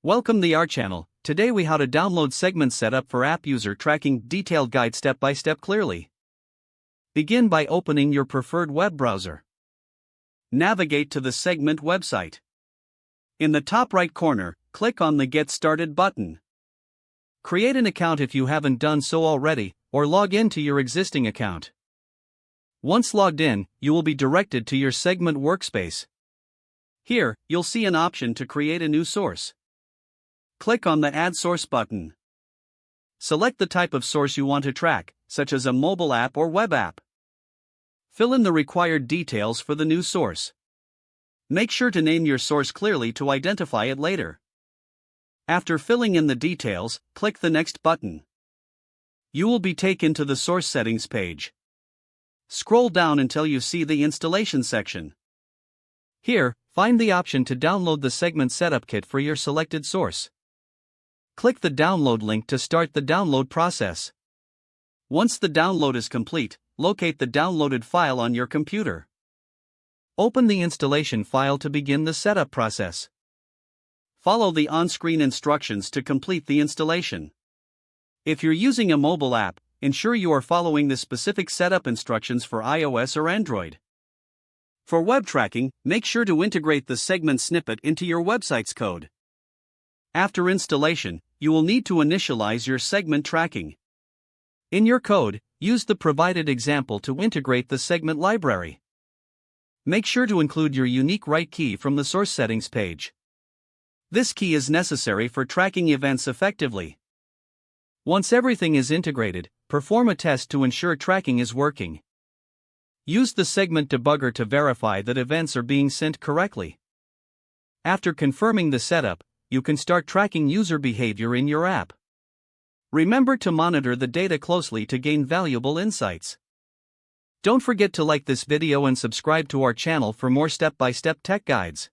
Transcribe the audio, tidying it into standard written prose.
Welcome to our channel. Today we how to download segment setup for app user tracking detailed guide step by step clearly. Begin by opening your preferred web browser. Navigate to the segment website. In the top right corner, click on the Get Started button. Create an account if you haven't done so already, or log in to your existing account. Once logged in, you will be directed to your segment workspace. Here, you'll see an option to create a new source. Click on the Add Source button. Select the type of source you want to track, such as a mobile app or web app. Fill in the required details for the new source. Make sure to name your source clearly to identify it later. After filling in the details, click the Next button. You will be taken to the source settings page. Scroll down until you see the installation section. Here, find the option to download the segment setup kit for your selected source. Click the download link to start the download process. Once the download is complete, locate the downloaded file on your computer. Open the installation file to begin the setup process. Follow the on-screen instructions to complete the installation. If you're using a mobile app, ensure you are following the specific setup instructions for iOS or Android. For web tracking, make sure to integrate the segment snippet into your website's code. After installation, you will need to initialize your segment tracking. In your code, use the provided example to integrate the segment library. Make sure to include your unique right key from the source settings page. This key is necessary for tracking events effectively. Once everything is integrated, perform a test to ensure tracking is working. Use the segment debugger to verify that events are being sent correctly. After confirming the setup, you can start tracking user behavior in your app. Remember to monitor the data closely to gain valuable insights. Don't forget to like this video and subscribe to our channel for more step-by-step tech guides.